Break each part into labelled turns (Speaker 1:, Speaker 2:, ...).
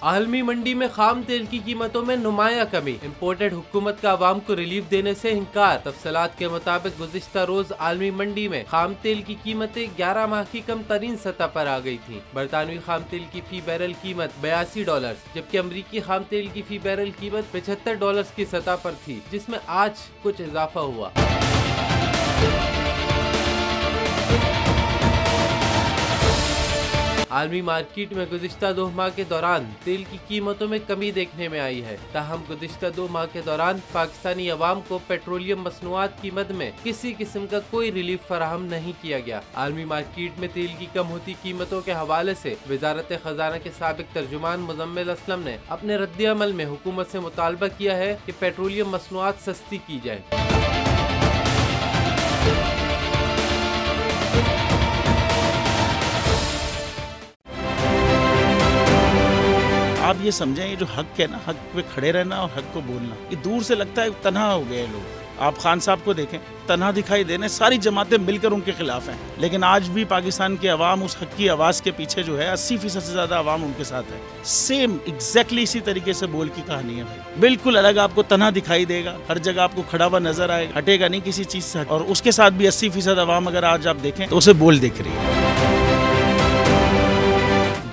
Speaker 1: आलमी मंडी में खाम तेल की कीमतों में नुमाया कमी, इम्पोर्टेड हुकूमत का आवाम को रिलीफ देने से इंकार। तफसीलात के मुताबिक गुज़िश्ता रोज आलमी मंडी में खाम तेल की कीमतें 11 माह की कम तरीन सतह पर आ गई थी। बरतानवी खाम तेल की फी बैरल कीमत $82, जबकि अमरीकी खाम तेल की फी बैरल कीमत $75 की सतह पर थी, जिसमें आज कुछ इजाफा हुआ। आलमी मार्केट में गुज़िश्ता 2 माह के दौरान तेल की कीमतों में कमी देखने में आई है। ताहम गुज़िश्ता 2 माह के दौरान पाकिस्तानी अवाम को पेट्रोलियम मसनूआत की मद में किसी किस्म का कोई रिलीफ फराहम नहीं किया गया। आलमी मार्केट में तेल की कम होती कीमतों के हवाले से वजारत खजाना के साबिक तर्जुमान मुजम्मिल असलम ने अपने रद्द-ए-अमल में हुकूमत से मुतालबा किया है कि पेट्रोलियम मसनूआत सस्ती की जाए।
Speaker 2: आप ये समझें, ये जो हक है ना, हक पे खड़े रहना और हक को बोलना, ये दूर से लगता है तन्हा हो गए लोग। आप खान साहब को देखें, तन्हा दिखाई देने, सारी जमातें मिलकर उनके खिलाफ हैं, लेकिन आज भी पाकिस्तान के अवाम उस हक की आवाज़ के पीछे जो है 80% से ज़्यादा अवाम उनके साथ है। सेम एग्जैक्टली इसी तरीके से बोल की कहानी है भाई, बिल्कुल अलग आपको तन्हा दिखाई देगा, हर जगह आपको खड़ा हुआ नजर आएगा, हटेगा नहीं किसी चीज़ से। और उसके साथ भी 80% अवाम अगर आज आप देखें तो उसे बोल दिख रही है।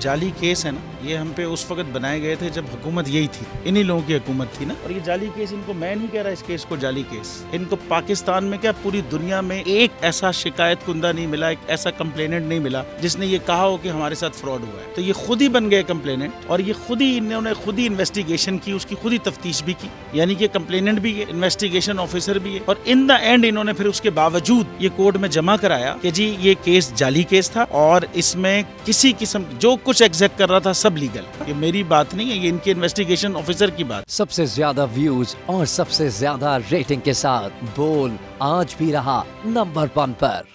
Speaker 2: जाली केस है ना, ये हम पे उस वक्त बनाए गए थे जब हुकूमत यही थी, इन्हीं लोगों की हुकूमत थी ना। और ये जाली केस, इनको मैं नहीं कह रहा इस केस को जाली केस, इनको पाकिस्तान में क्या पूरी दुनिया में एक ऐसा शिकायत कुंदा नहीं मिला, एक ऐसा कंप्लेनेंट नहीं मिला जिसने ये कहा हो कि हमारे साथ फ्रॉड हुआ है। तो ये खुद ही बन गए कंप्लेनेंट, और ये खुद ही इन्होंने खुद ही इन्वेस्टिगेशन की, उसकी खुद ही तफ्तीश भी की, यानी कि कंप्लेनेंट भी है, इन्वेस्टिगेशन ऑफिसर भी है। और इन द एंड इन्होंने फिर उसके बावजूद ये कोर्ट में जमा कराया कि जी ये केस जाली केस था और इसमें किसी किस्म जो कुछ एग्जैक्ट कर रहा था सब लीगल। ये मेरी बात नहीं है, ये इनके इन्वेस्टिगेशन ऑफिसर की बात।
Speaker 3: सबसे ज्यादा व्यूज और सबसे ज्यादा रेटिंग के साथ बोल आज भी रहा नंबर 1 पर।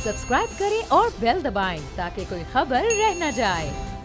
Speaker 4: सब्सक्राइब करें और बेल दबाएं ताकि कोई खबर रह न जाए।